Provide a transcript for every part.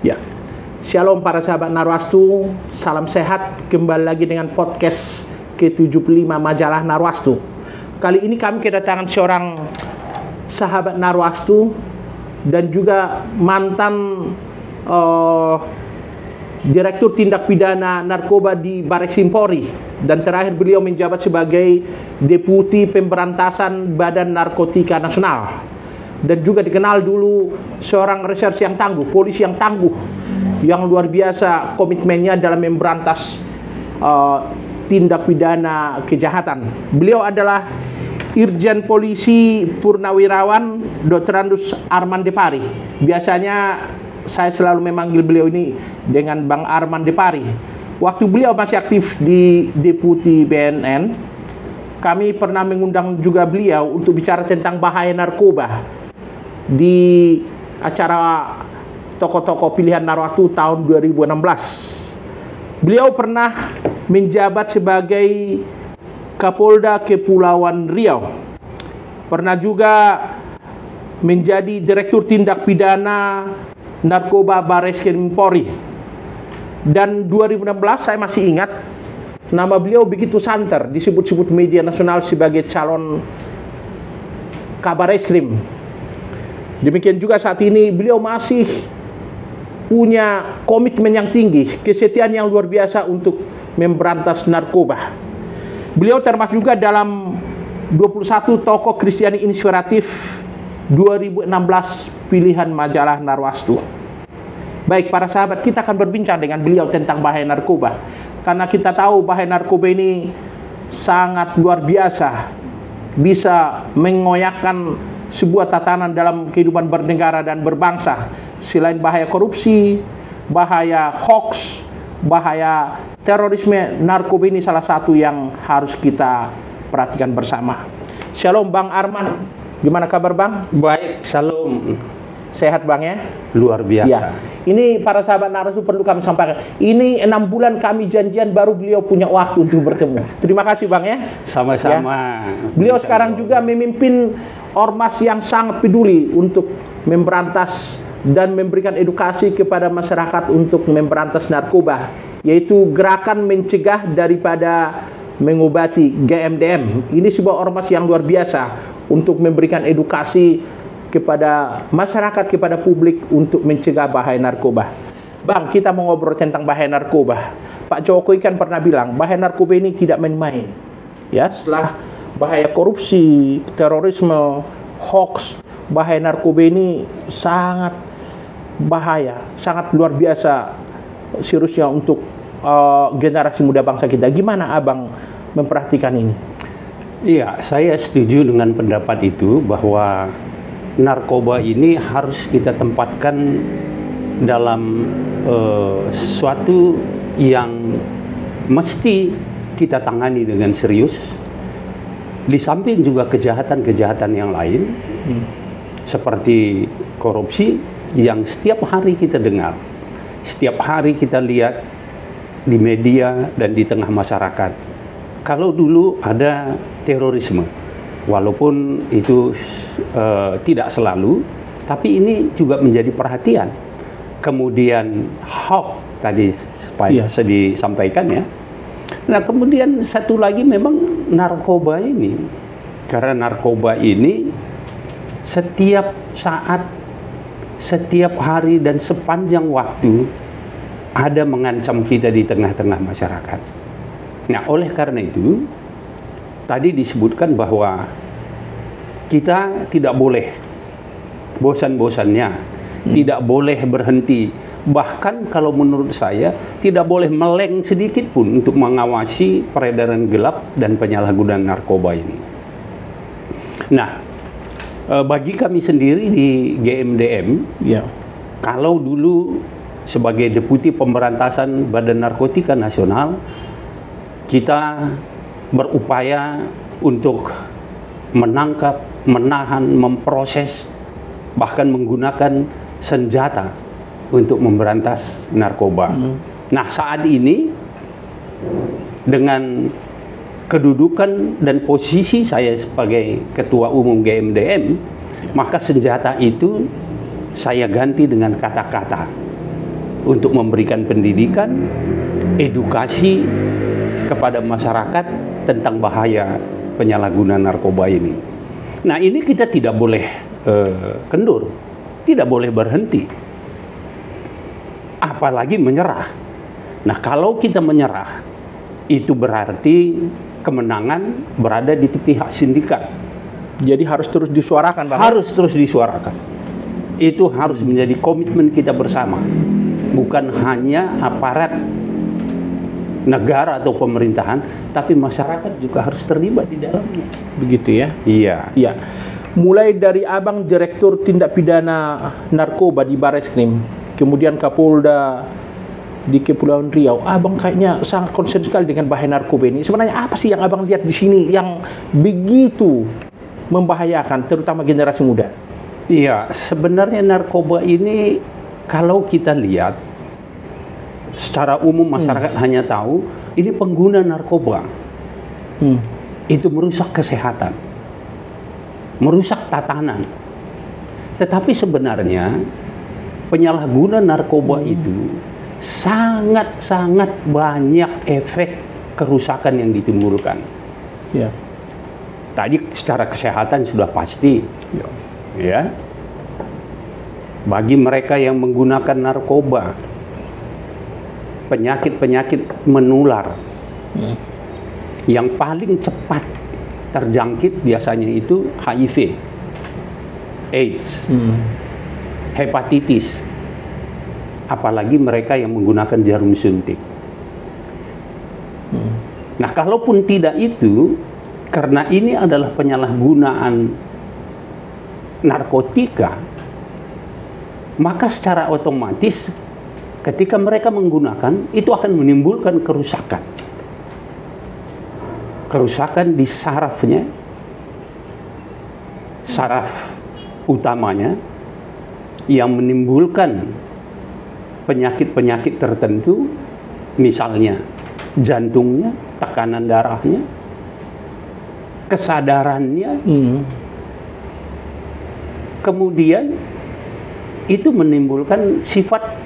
Ya, shalom para sahabat Narwastu, salam sehat, kembali lagi dengan podcast ke-75 majalah Narwastu. Kali ini kami kedatangan seorang sahabat Narwastu dan juga mantan Direktur Tindak Pidana Narkoba di Barreskrim Polri, dan terakhir beliau menjabat sebagai Deputi Pemberantasan Badan Narkotika Nasional. Dan juga dikenal dulu seorang reserse yang tangguh, polisi yang tangguh, yang luar biasa komitmennya dalam memberantas tindak pidana kejahatan. Beliau adalah Irjen Polisi Purnawirawan Dr. Andus Arman Depari. Biasanya saya selalu memanggil beliau ini dengan Bang Arman Depari. Waktu beliau masih aktif di Deputi BNN, kami pernah mengundang juga beliau untuk bicara tentang bahaya narkoba di acara tokoh-tokoh pilihan Narwastu tahun 2016. Beliau pernah menjabat sebagai Kapolda Kepulauan Riau. Pernah juga menjadi Direktur Tindak Pidana Narkoba Barreskrim Polri. Dan 2016 saya masih ingat nama beliau begitu santer, disebut-sebut media nasional sebagai calon Kabareskrim. Demikian juga saat ini beliau masih punya komitmen yang tinggi, kesetiaan yang luar biasa untuk memberantas narkoba. Beliau termasuk juga dalam 21 tokoh Kristiani inspiratif 2016 pilihan majalah Narwastu. Baik para sahabat, kita akan berbincang dengan beliau tentang bahaya narkoba, karena kita tahu bahaya narkoba ini sangat luar biasa, bisa mengoyakkan sebuah tatanan dalam kehidupan bernegara dan berbangsa. Selain bahaya korupsi, bahaya hoax, bahaya terorisme, narkoba ini salah satu yang harus kita perhatikan bersama. Shalom Bang Arman, gimana kabar Bang? Baik, shalom. Sehat Bang ya? Luar biasa. Ya. Ini para sahabat Narwastu perlu kami sampaikan. Ini 6 bulan kami janjian, baru beliau punya waktu untuk bertemu. Terima kasih Bang ya. Sama-sama. Ya. Beliau sekarang juga memimpin ormas yang sangat peduli untuk memberantas dan memberikan edukasi kepada masyarakat untuk memberantas narkoba, yaitu Gerakan Mencegah Daripada Mengobati, GMDM. Ini sebuah ormas yang luar biasa untuk memberikan edukasi kepada masyarakat, kepada publik untuk mencegah bahaya narkoba. Bang, kita mau ngobrol tentang bahaya narkoba. Pak Jokowi kan pernah bilang bahaya narkoba ini tidak main-main. Ya, setelah bahaya korupsi, terorisme, hoax, bahaya narkoba ini sangat bahaya, sangat luar biasa seriusnya untuk generasi muda bangsa kita. Gimana Abang memperhatikan ini? Iya, saya setuju dengan pendapat itu bahwa narkoba ini harus kita tempatkan dalam sesuatu yang mesti kita tangani dengan serius. Di samping juga kejahatan-kejahatan yang lain, seperti korupsi yang setiap hari kita dengar, setiap hari kita lihat di media dan di tengah masyarakat. Kalau dulu ada terorisme, walaupun itu tidak selalu, tapi ini juga menjadi perhatian. Kemudian hoax tadi disampaikan ya. Nah kemudian satu lagi memang narkoba ini, karena narkoba ini setiap saat, setiap hari dan sepanjang waktu ada mengancam kita di tengah-tengah masyarakat. Nah oleh karena itu tadi disebutkan bahwa kita tidak boleh bosan-bosannya, tidak boleh berhenti. Bahkan kalau menurut saya tidak boleh meleng sedikit pun untuk mengawasi peredaran gelap dan penyalahgunaan narkoba ini. Nah, bagi kami sendiri di GMDM, ya, kalau dulu sebagai Deputi Pemberantasan Badan Narkotika Nasional, kita berupaya untuk menangkap, menahan, memproses, bahkan menggunakan senjata untuk memberantas narkoba. Nah, saat ini dengan kedudukan dan posisi saya sebagai Ketua Umum GMDM, maka senjata itu saya ganti dengan kata-kata. untuk memberikan pendidikan, edukasi kepada masyarakat tentang bahaya penyalahgunaan narkoba ini. Nah, ini kita tidak boleh kendur, tidak boleh berhenti, apalagi menyerah. Nah, kalau kita menyerah, itu berarti kemenangan berada di pihak sindikat. Jadi harus terus disuarakan, Bang. Harus terus disuarakan. Itu harus menjadi komitmen kita bersama. Bukan hanya aparat negara atau pemerintahan, tapi masyarakat juga harus terlibat di dalamnya. Begitu ya? Iya. Iya. Mulai dari Abang Direktur Tindak Pidana Narkoba di Bareskrim, kemudian Kapolda di Kepulauan Riau, Abang kayaknya sangat concern sekali dengan bahaya narkoba ini. Sebenarnya apa sih yang Abang lihat di sini yang begitu membahayakan, terutama generasi muda? Iya, sebenarnya narkoba ini kalau kita lihat secara umum masyarakat hanya tahu ini pengguna narkoba. Itu merusak kesehatan, merusak tatanan. Tetapi sebenarnya penyalahguna narkoba itu sangat-sangat banyak efek kerusakan yang ditimbulkan. Ya. Tadi secara kesehatan sudah pasti. Ya. Bagi mereka yang menggunakan narkoba, penyakit-penyakit menular yang paling cepat terjangkit biasanya itu HIV, AIDS, hepatitis, apalagi mereka yang menggunakan jarum suntik. Nah, kalaupun tidak itu, karena ini adalah penyalahgunaan narkotika, maka secara otomatis ketika mereka menggunakan, itu akan menimbulkan kerusakan. Kerusakan di sarafnya, saraf utamanya, yang menimbulkan penyakit-penyakit tertentu, misalnya jantungnya, tekanan darahnya, kesadarannya, kemudian itu menimbulkan sifat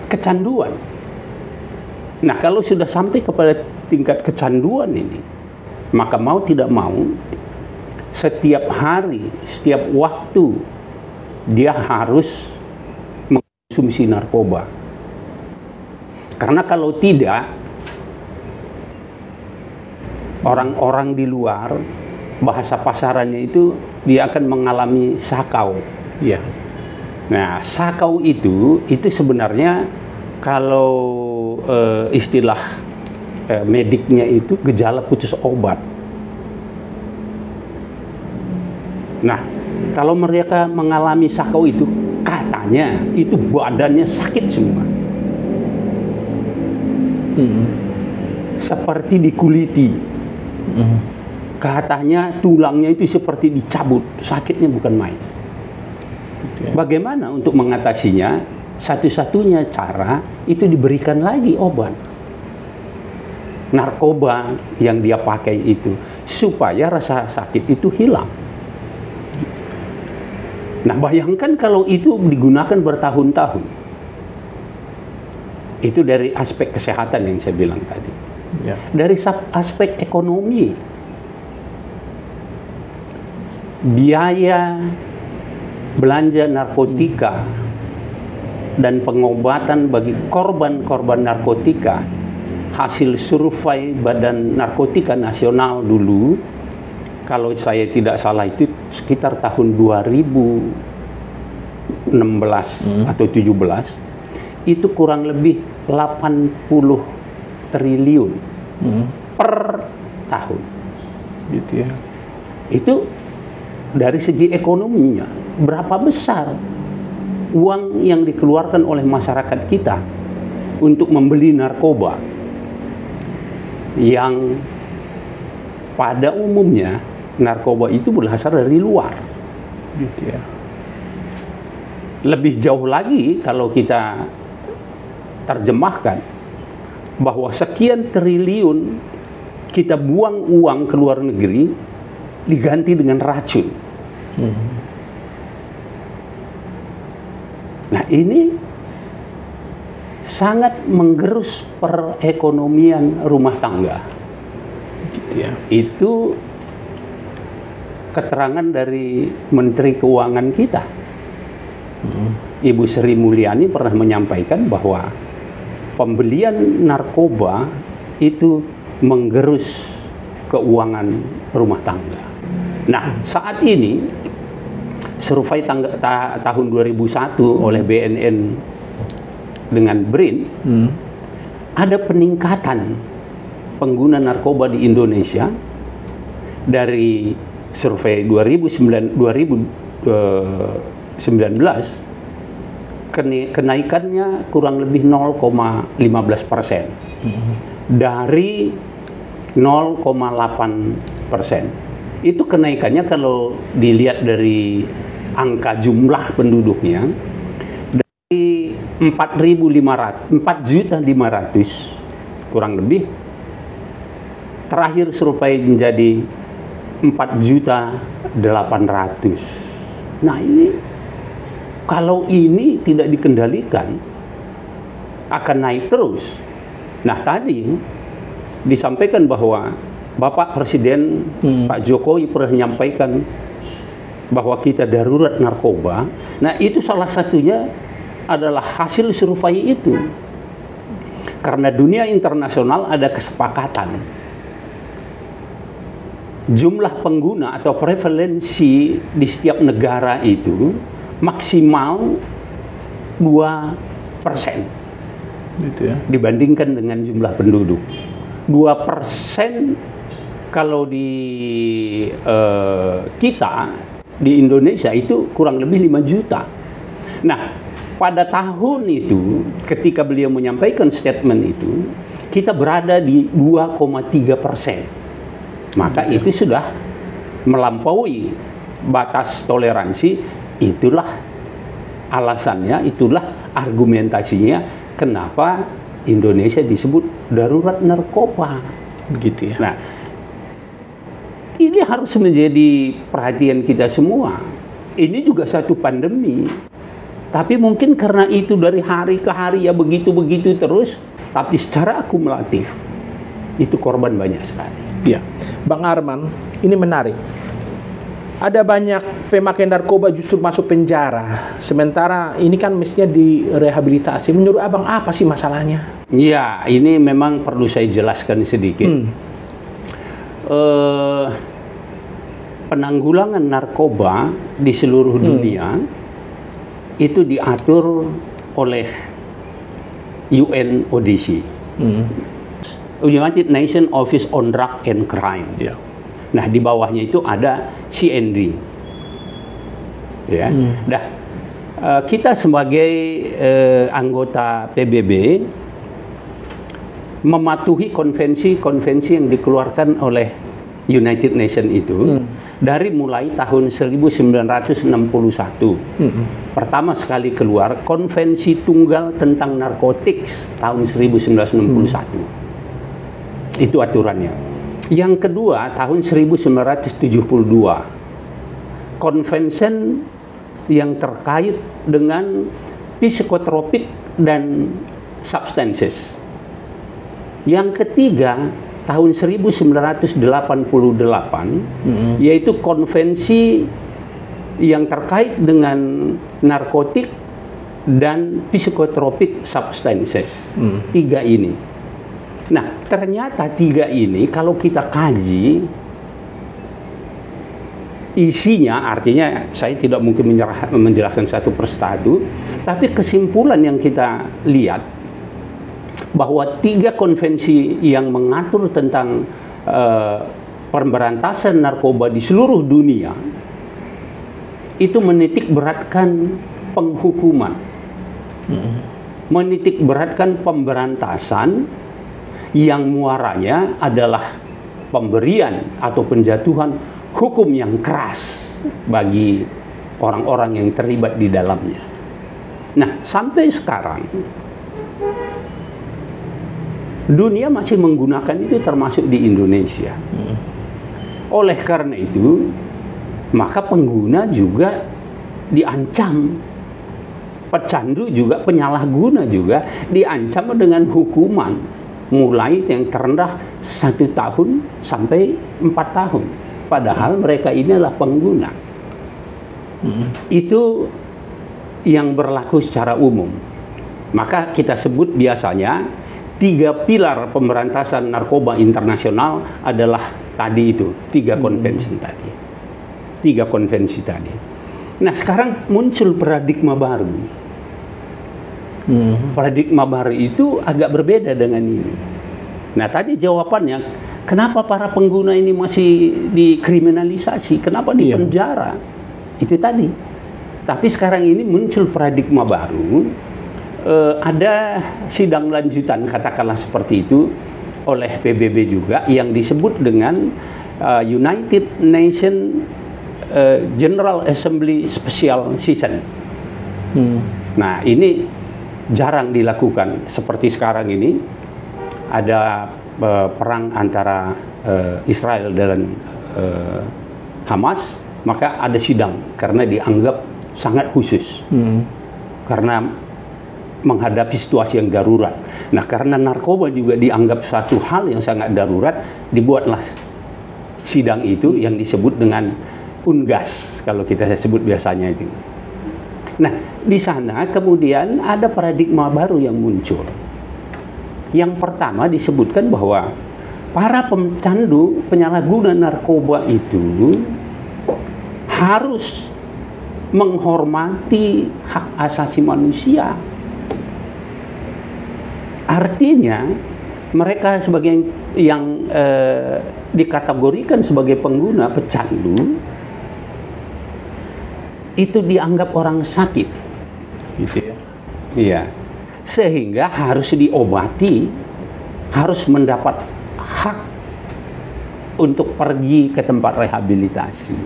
kecanduan. Nah, kalau sudah sampai kepada tingkat kecanduan ini, maka mau tidak mau, setiap hari, setiap waktu, dia harus mengkonsumsi narkoba. Karena kalau tidak, orang-orang di luar, bahasa pasarannya itu, dia akan mengalami sakau. Iya. Nah, sakau itu sebenarnya kalau istilah mediknya itu gejala putus obat. Nah, kalau mereka mengalami sakau itu, katanya itu badannya sakit semua. Seperti dikuliti. Katanya tulangnya itu seperti dicabut, sakitnya bukan main. Bagaimana untuk mengatasinya? Satu-satunya cara itu diberikan lagi obat narkoba yang dia pakai itu, supaya rasa sakit itu hilang. Nah, bayangkan kalau itu digunakan bertahun-tahun. Itu dari aspek kesehatan yang saya bilang tadi. Ya. Dari aspek ekonomi, biaya belanja narkotika dan pengobatan bagi korban-korban narkotika, hasil survei Badan Narkotika Nasional dulu, kalau saya tidak salah itu sekitar tahun 2016 atau 17, itu kurang lebih 80 triliun per tahun. Gitu ya. Itu dari segi ekonominya, berapa besar uang yang dikeluarkan oleh masyarakat kita untuk membeli narkoba yang pada umumnya narkoba itu berasal dari luar. Gitu ya. Lebih jauh lagi kalau kita terjemahkan bahwa sekian triliun kita buang uang ke luar negeri diganti dengan racun. Nah, ini sangat menggerus perekonomian rumah tangga. Gitu ya. Itu keterangan dari Menteri Keuangan kita. Ibu Sri Mulyani pernah menyampaikan bahwa pembelian narkoba itu menggerus keuangan rumah tangga. Nah, saat ini survei tahun 2001 oleh BNN dengan BRIN, ada peningkatan pengguna narkoba di Indonesia dari survei 2019, kenaikannya kurang lebih 0,15% dari 0,8%. Itu kenaikannya kalau dilihat dari angka jumlah penduduknya dari 4.500 kurang lebih, terakhir survei menjadi 4.800.000. Nah, ini kalau ini tidak dikendalikan akan naik terus. Nah, tadi disampaikan bahwa Bapak Presiden Pak Jokowi pernah menyampaikan bahwa kita darurat narkoba. Nah, itu salah satunya adalah hasil survei itu. Karena dunia internasional ada kesepakatan jumlah pengguna atau prevalensi di setiap negara itu maksimal 2% Gitu ya. dibandingkan dengan jumlah penduduk. 2% kalau di kita di Indonesia itu kurang lebih 5 juta. Nah, pada tahun itu ketika beliau menyampaikan statement itu, kita berada di 2,3%. Maka itu sudah melampaui batas toleransi. Itulah alasannya, itulah argumentasinya kenapa Indonesia disebut darurat narkoba. Gitu ya. Nah, ini harus menjadi perhatian kita semua. Ini juga satu pandemi. Tapi mungkin karena itu dari hari ke hari ya begitu-begitu terus, tapi secara akumulatif itu korban banyak sekali. Ya, Bang Arman, ini menarik. Ada banyak pemakai narkoba justru masuk penjara. Sementara ini kan mestinya direhabilitasi. Menurut Abang apa sih masalahnya? Ya, ini memang perlu saya jelaskan sedikit. Penanggulangan narkoba di seluruh dunia itu diatur oleh UNODC. United Nations Office on Drug and Crime. Ya. Nah, di bawahnya itu ada CND. Ya. Nah, kita sebagai anggota PBB mematuhi konvensi-konvensi yang dikeluarkan oleh United Nations itu dari mulai tahun 1961. Pertama sekali keluar Konvensi Tunggal tentang Narkotik tahun 1961. Itu aturannya. Yang kedua tahun 1972, Convention yang terkait dengan psikotropik dan substances. Yang ketiga tahun 1988 yaitu konvensi yang terkait dengan narkotik dan psikotropik substances. Tiga ini. Nah, ternyata tiga ini kalau kita kaji isinya, artinya saya tidak mungkin menjelaskan satu persatu, tapi kesimpulan yang kita lihat bahwa tiga konvensi yang mengatur tentang pemberantasan narkoba di seluruh dunia itu menitik beratkan penghukuman, menitik beratkan pemberantasan yang muaranya adalah pemberian atau penjatuhan hukum yang keras bagi orang-orang yang terlibat di dalamnya. Nah, sampai sekarang dunia masih menggunakan itu, termasuk di Indonesia. Oleh karena itu, maka pengguna juga diancam pecandu juga, penyalahguna juga diancam dengan hukuman mulai yang terendah 1 tahun sampai 4 tahun. Padahal mereka ini adalah pengguna. Itu yang berlaku secara umum. Maka kita sebut biasanya 3 pilar pemberantasan narkoba internasional adalah tadi itu, 3 konvensi tadi. 3 konvensi tadi. Nah, sekarang muncul paradigma baru. Paradigma baru itu agak berbeda dengan ini. Nah, tadi jawabannya, kenapa para pengguna ini masih dikriminalisasi? Kenapa dipenjara? Itu tadi. Tapi sekarang ini muncul paradigma baru. Ada sidang lanjutan, katakanlah seperti itu, oleh PBB juga, yang disebut dengan United Nations General Assembly Special Session. Nah, ini jarang dilakukan. Seperti sekarang ini ada perang antara Israel dan Hamas, maka ada sidang karena dianggap sangat khusus. Karena menghadapi situasi yang darurat. Nah, karena narkoba juga dianggap suatu hal yang sangat darurat, dibuatlah sidang itu yang disebut dengan UNGAS, kalau kita sebut biasanya itu. Nah, di sana kemudian ada paradigma baru yang muncul. Yang pertama disebutkan bahwa para pecandu, penyalahguna narkoba itu harus menghormati hak asasi manusia. Artinya mereka sebagai yang dikategorikan sebagai pengguna pecandu itu dianggap orang sakit, gitu ya. Iya, sehingga harus diobati, harus mendapat hak untuk pergi ke tempat rehabilitasi.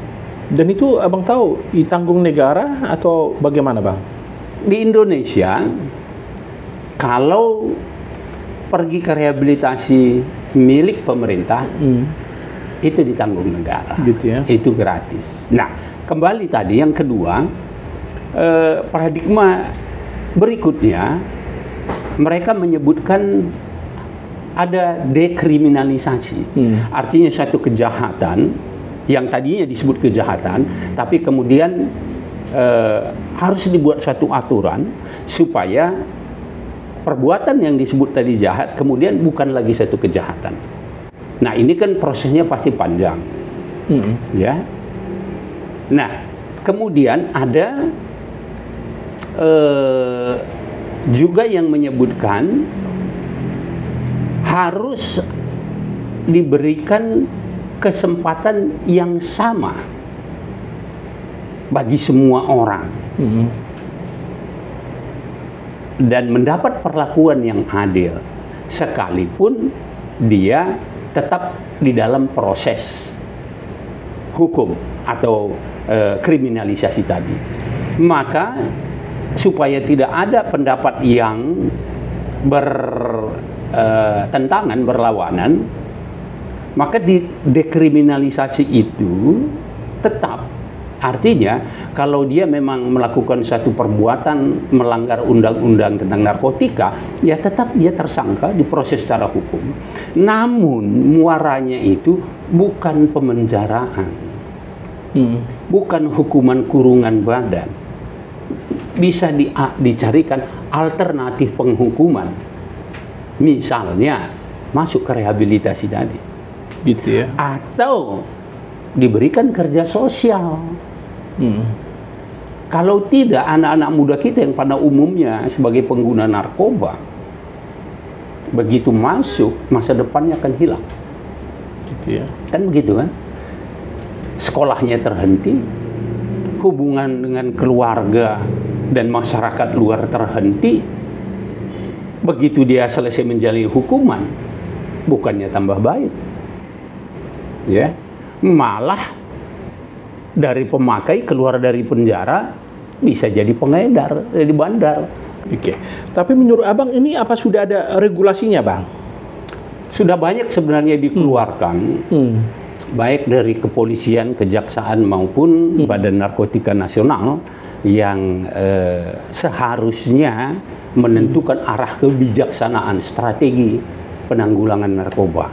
Dan itu abang tahu ditanggung negara atau bagaimana, bang? Di Indonesia, kalau pergi ke rehabilitasi milik pemerintah, itu ditanggung negara, gitu ya. Itu gratis. Nah, kembali tadi yang kedua, paradigma berikutnya, mereka menyebutkan ada dekriminalisasi. Artinya satu kejahatan yang tadinya disebut kejahatan, tapi kemudian harus dibuat satu aturan supaya perbuatan yang disebut tadi jahat kemudian bukan lagi satu kejahatan. Nah, ini kan prosesnya pasti panjang, ya. Nah, kemudian ada juga yang menyebutkan harus diberikan kesempatan yang sama bagi semua orang. Dan mendapat perlakuan yang adil, sekalipun dia tetap di dalam proses hukum atau kriminalisasi tadi. Maka supaya tidak ada pendapat yang bertentangan, berlawanan, maka di dekriminalisasi itu tetap. Artinya, kalau dia memang melakukan satu perbuatan melanggar undang-undang tentang narkotika, ya tetap dia tersangka, diproses secara hukum. Namun, muaranya itu bukan pemenjaraan, bukan hukuman kurungan badan. Bisa dicarikan alternatif penghukuman. Misalnya, masuk ke rehabilitasi tadi. Gitu ya. Atau diberikan kerja sosial. Kalau tidak, anak-anak muda kita yang pada umumnya sebagai pengguna narkoba, begitu masuk, masa depannya akan hilang. Gitu ya. Kan begitu kan? Sekolahnya terhenti, hubungan dengan keluarga dan masyarakat luar terhenti. Begitu dia selesai menjalani hukuman, bukannya tambah baik, ya, malah dari pemakai keluar dari penjara bisa jadi pengedar di bandar. Oke. Tapi menurut abang ini apa sudah ada regulasinya, bang? Sudah banyak sebenarnya dikeluarkan, baik dari kepolisian, kejaksaan maupun Badan Narkotika Nasional yang seharusnya menentukan arah kebijaksanaan strategi penanggulangan narkoba.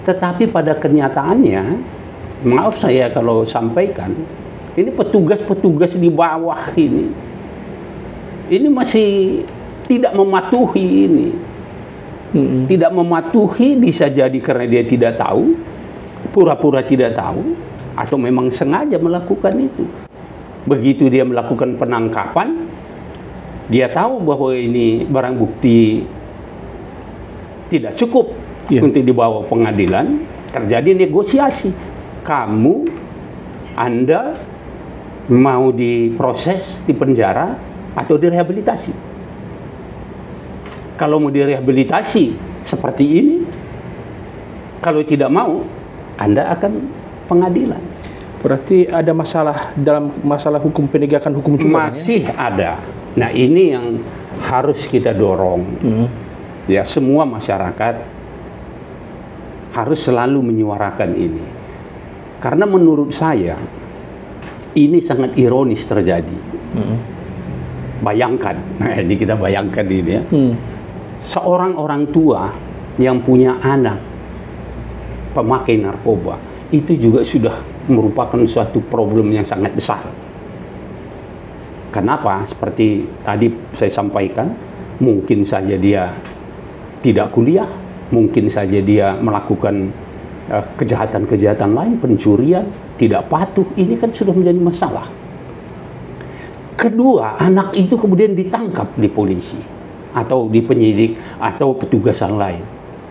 Tetapi pada kenyataannya, maaf saya kalau sampaikan, ini petugas-petugas di bawah ini masih tidak mematuhi ini. Tidak mematuhi, bisa jadi karena dia tidak tahu, pura-pura tidak tahu, atau memang sengaja melakukan itu. Begitu dia melakukan penangkapan, dia tahu bahwa ini barang bukti tidak cukup untuk dibawa pengadilan, terjadi negosiasi. Anda mau diproses di penjara atau direhabilitasi? Kalau mau direhabilitasi seperti ini, kalau tidak mau, Anda akan pengadilan. Berarti ada masalah dalam masalah hukum, penegakan hukum juga? Masih ada. Nah, ini yang harus kita dorong. Ya, semua masyarakat harus selalu menyuarakan ini. Karena menurut saya ini sangat ironis terjadi. Bayangkan, nah ini kita bayangkan ini ya. Seorang orang tua yang punya anak pemakai narkoba, itu juga sudah merupakan suatu problem yang sangat besar. Kenapa? Seperti tadi saya sampaikan, mungkin saja dia tidak kuliah, mungkin saja dia melakukan kejahatan-kejahatan lain, pencurian, tidak patuh. Ini kan sudah menjadi masalah. Kedua, anak itu kemudian ditangkap di polisi atau di penyidik atau petugas yang lain.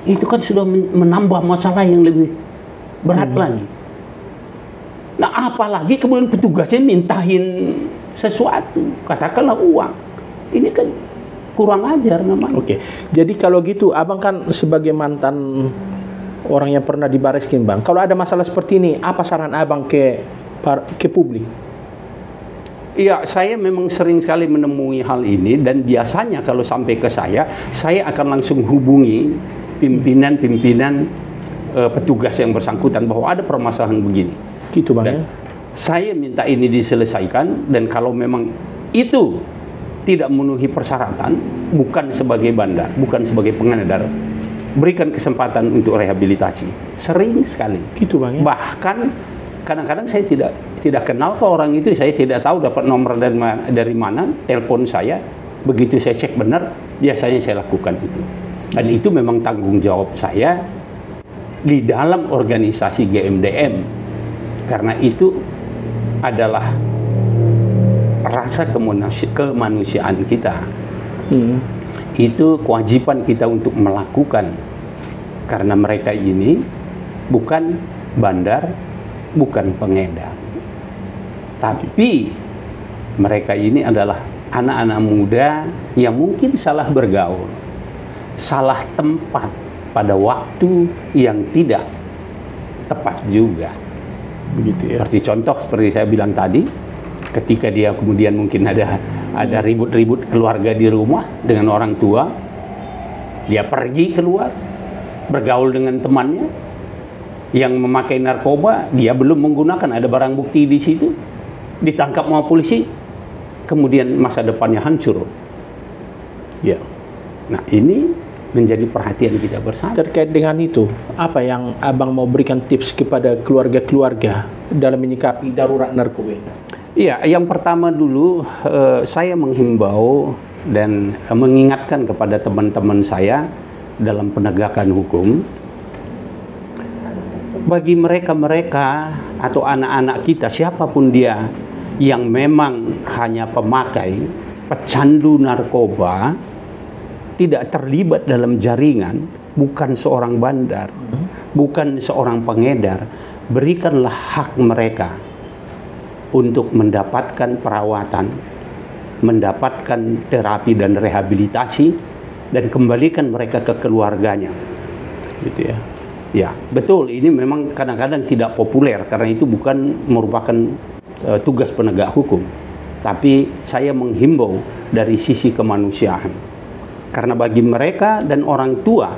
Itu kan sudah menambah masalah yang lebih berat lagi. Nah, apalagi kemudian petugasnya mintain sesuatu, katakanlah uang. Ini kan kurang ajar namanya. Oke. Jadi kalau gitu, Abang kan sebagai mantan orang yang pernah di Bareskrim, Bang. Kalau ada masalah seperti ini, apa saran Abang ke publik? Iya, saya memang sering sekali menemui hal ini, dan biasanya kalau sampai ke saya akan langsung hubungi pimpinan petugas yang bersangkutan bahwa ada permasalahan begini. Gitu, Bang. Dan saya minta ini diselesaikan, dan kalau memang itu tidak memenuhi persyaratan, bukan sebagai bandar, bukan sebagai pengedar, berikan kesempatan untuk rehabilitasi. Sering sekali. Gitu, Bang. Ya? Bahkan kadang-kadang saya tidak kenal ke orang itu, saya tidak tahu dapat nomor dari mana, telepon saya. Begitu saya cek benar, biasanya saya lakukan itu. Dan itu memang tanggung jawab saya di dalam organisasi GMDM. Karena itu adalah rasa kemanusiaan kita. Itu kewajiban kita untuk melakukan. Karena mereka ini bukan bandar, bukan pengedar, tapi mereka ini adalah anak-anak muda yang mungkin salah bergaul, salah tempat pada waktu yang tidak tepat juga. Begitu ya. Seperti contoh, seperti saya bilang tadi, ketika dia kemudian mungkin ada ribut-ribut keluarga di rumah dengan orang tua, dia pergi keluar, bergaul dengan temannya yang memakai narkoba, dia belum menggunakan, ada barang bukti di situ, ditangkap sama polisi, kemudian masa depannya hancur. Ya. Nah, ini menjadi perhatian kita bersama. Terkait dengan itu, apa yang Abang mau berikan tips kepada keluarga-keluarga dalam menyikapi darurat narkoba? Iya, yang pertama dulu saya menghimbau dan mengingatkan kepada teman-teman saya dalam penegakan hukum, bagi mereka atau anak-anak kita, siapapun dia yang memang hanya pemakai, pecandu narkoba, tidak terlibat dalam jaringan, bukan seorang bandar, bukan seorang pengedar, berikanlah hak mereka untuk mendapatkan perawatan, mendapatkan terapi dan rehabilitasi, dan kembalikan mereka ke keluarganya. Gitu ya. Ya, betul, ini memang kadang-kadang tidak populer karena itu bukan merupakan tugas penegak hukum. Tapi saya menghimbau dari sisi kemanusiaan. Karena bagi mereka dan orang tua,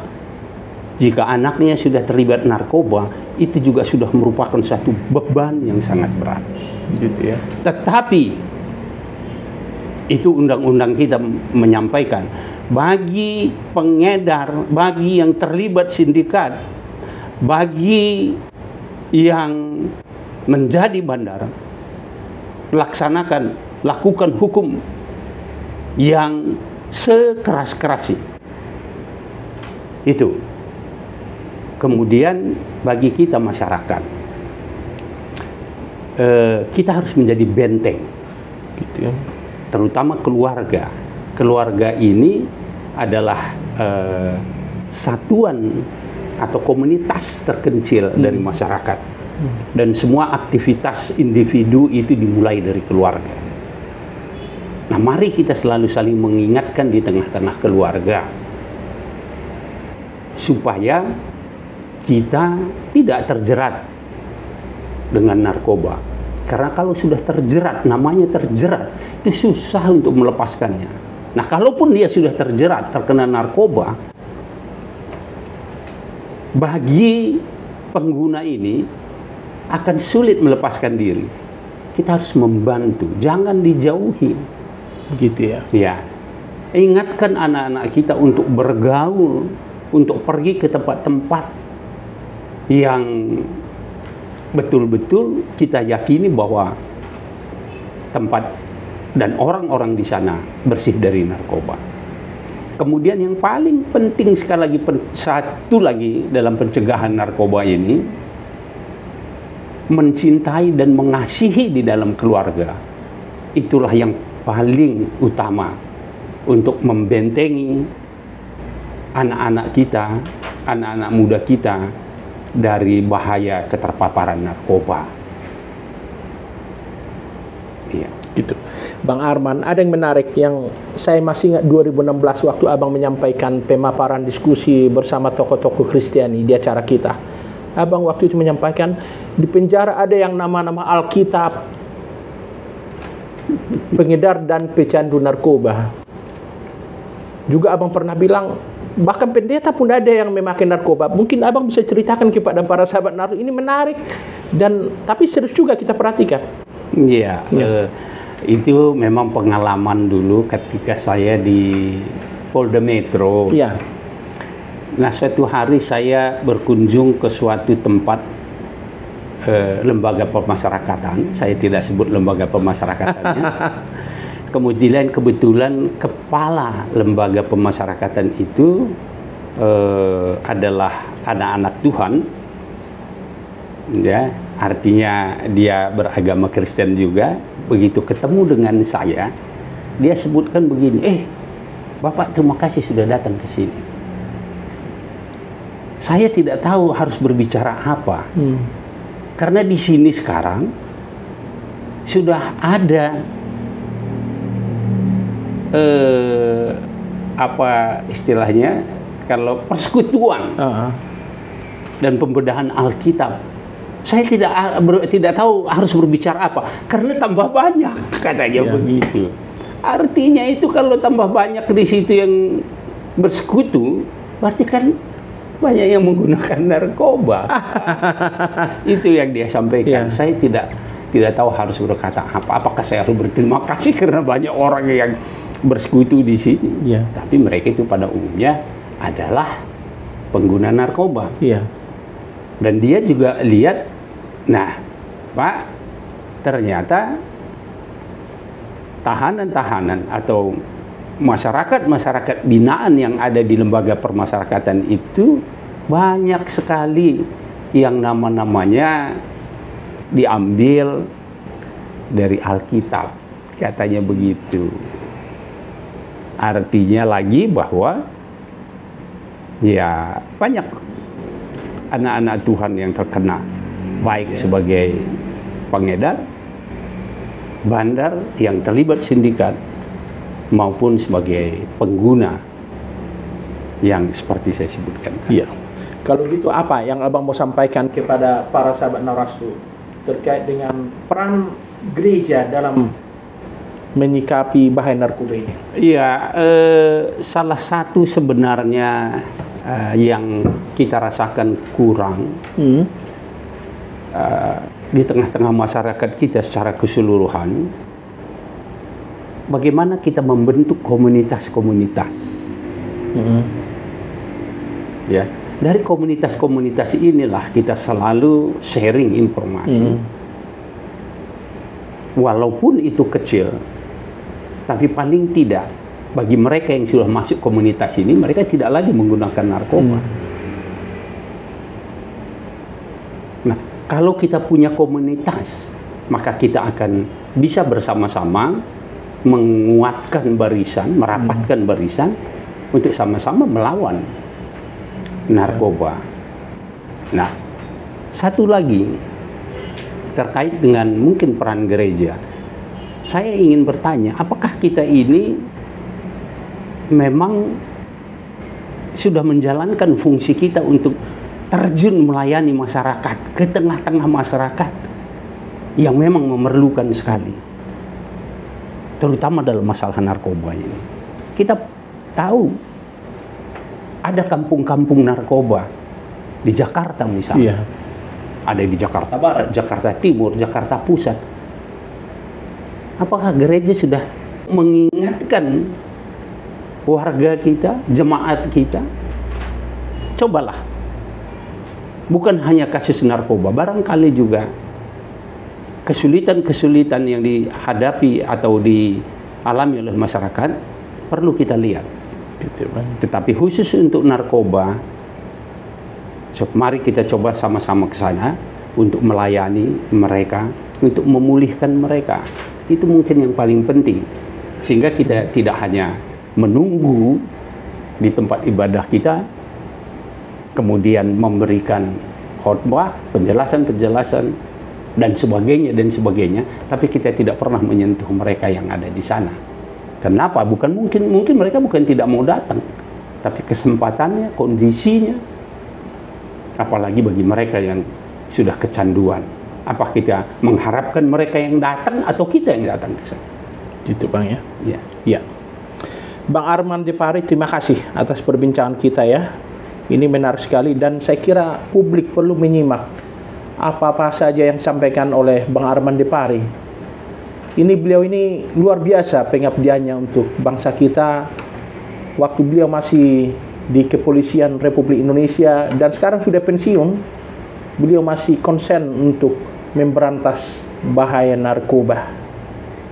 jika anaknya sudah terlibat narkoba, itu juga sudah merupakan satu beban yang sangat berat. Gitu ya. Tetapi Itu undang-undang kita menyampaikan. Bagi pengedar, bagi yang terlibat sindikat, bagi yang menjadi bandar, lakukan hukum yang sekeras-kerasnya. Itu. Kemudian bagi kita masyarakat, kita harus menjadi benteng, gitu ya. Terutama keluarga. Keluarga ini adalah satuan atau komunitas terkecil dari masyarakat, dan semua aktivitas individu itu dimulai dari keluarga. Nah, mari kita selalu saling mengingatkan di tengah-tengah keluarga supaya kita tidak terjerat dengan narkoba. Karena kalau sudah terjerat, namanya terjerat, itu susah untuk melepaskannya. Nah, kalaupun dia sudah terjerat, terkena narkoba, bagi pengguna ini akan sulit melepaskan diri. Kita harus membantu, jangan dijauhi. Begitu ya. Ya, ingatkan anak-anak kita untuk bergaul, untuk pergi ke tempat-tempat yang betul-betul kita yakini bahwa tempat dan orang-orang di sana bersih dari narkoba. Kemudian yang paling penting sekali lagi, satu lagi dalam pencegahan narkoba ini, mencintai dan mengasihi di dalam keluarga. Itulah yang paling utama untuk membentengi anak-anak kita, anak-anak muda kita dari bahaya keterpaparan narkoba. Iya. Gitu. Bang Arman, ada yang menarik yang saya masih ingat 2016 waktu Abang menyampaikan pemaparan diskusi bersama tokoh-tokoh Kristiani di acara kita. Abang waktu itu menyampaikan di penjara ada yang nama-nama Alkitab, pengedar dan pecandu narkoba. Juga Abang pernah bilang bahkan pendeta pun ada yang memakai narkoba. Mungkin Abang bisa ceritakan kepada para sahabat narkoba. Ini menarik dan tapi serius juga kita perhatikan. Iya, itu memang pengalaman dulu ketika saya di Polda Metro. Iya. Nah, suatu hari saya berkunjung ke suatu tempat lembaga pemasyarakatan. Saya tidak sebut lembaga pemasyarakatannya. Kemudian kebetulan kepala lembaga pemasyarakatan itu adalah anak-anak Tuhan, ya, artinya dia beragama Kristen juga. Begitu ketemu dengan saya, dia sebutkan begini, Bapak terima kasih sudah datang ke sini. Saya tidak tahu harus berbicara apa, karena di sini sekarang sudah ada apa istilahnya, kalau persekutuan dan pembedahan Alkitab. Saya tidak tahu harus berbicara apa karena tambah banyak, katanya begitu. Artinya itu kalau tambah banyak di situ yang bersekutu, berarti kan banyak yang menggunakan narkoba. Itu yang dia sampaikan. Saya tidak tahu harus berkata apa. Apakah saya harus berterima kasih karena banyak orang yang bersekutu di sini? Tapi mereka itu pada umumnya adalah pengguna narkoba. Dan dia juga lihat, nah, Pak, ternyata tahanan-tahanan atau masyarakat binaan yang ada di lembaga permasyarakatan itu banyak sekali yang nama-namanya diambil dari Alkitab, katanya begitu. Artinya lagi bahwa ya banyak anak-anak Tuhan yang terkena, baik sebagai pengedar, bandar yang terlibat sindikat, maupun sebagai pengguna yang seperti saya sebutkan. Iya. Kalau gitu apa yang Abang mau sampaikan kepada para sahabat Narastu terkait dengan peran gereja dalam menyikapi bahaya narkoba ini? Iya, salah satu sebenarnya yang kita rasakan kurang di tengah-tengah masyarakat kita secara keseluruhan, bagaimana kita membentuk komunitas-komunitas. Ya, dari komunitas-komunitas inilah kita selalu sharing informasi. Walaupun itu kecil, tapi paling tidak bagi mereka yang sudah masuk komunitas ini, mereka tidak lagi menggunakan narkoba. Nah, kalau kita punya komunitas, maka kita akan bisa bersama-sama menguatkan barisan, merapatkan barisan untuk sama-sama melawan narkoba. Nah, satu lagi terkait dengan mungkin peran gereja. Saya ingin bertanya, apakah kita ini memang sudah menjalankan fungsi kita untuk terjun melayani masyarakat, ke tengah-tengah masyarakat yang memang memerlukan sekali, terutama dalam masalah narkoba ini. Kita tahu ada kampung-kampung narkoba di Jakarta misalnya. Ada di Jakarta Barat, Jakarta Timur, Jakarta Pusat. Apakah gereja sudah mengingatkan warga kita, jemaat kita? Cobalah. Bukan hanya kasus narkoba, barangkali juga kesulitan-kesulitan yang dihadapi atau dialami oleh masyarakat perlu kita lihat. Tetapi khusus untuk narkoba, mari kita coba sama-sama ke sana untuk melayani mereka, untuk memulihkan mereka. Itu mungkin yang paling penting. Sehingga kita tidak hanya menunggu di tempat ibadah kita, kemudian memberikan khotbah, penjelasan-penjelasan, dan sebagainya, tapi kita tidak pernah menyentuh mereka yang ada di sana. Kenapa? Mungkin mereka bukan tidak mau datang, tapi kesempatannya, kondisinya, apalagi bagi mereka yang sudah kecanduan. Apa kita mengharapkan mereka yang datang atau kita yang datang ke sana? Gitu Bang ya. Ya. Ya. Bang Arman Depari, terima kasih atas perbincangan kita ya. Ini menarik sekali dan saya kira publik perlu menyimak apa-apa saja yang disampaikan oleh Bang Arman Depari. Beliau ini luar biasa pengabdiannya untuk bangsa kita. Waktu beliau masih di Kepolisian Republik Indonesia dan sekarang sudah pensiun, beliau masih konsen untuk memberantas bahaya narkoba.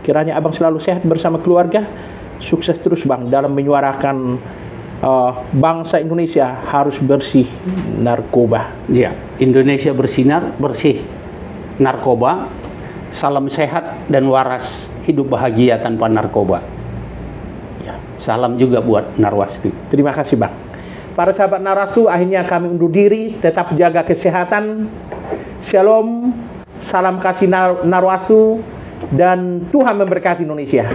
Kiranya Abang selalu sehat bersama keluarga. Sukses terus Bang dalam menyuarakan bangsa Indonesia harus bersih narkoba. Ya, Indonesia bersinar, bersih narkoba. Salam sehat dan waras, hidup bahagia tanpa narkoba. Ya, salam juga buat Narwastu. Terima kasih Bang. Para sahabat Narwastu, akhirnya kami undur diri. Tetap jaga kesehatan. Shalom, salam kasih Narwastu, dan Tuhan memberkati Indonesia.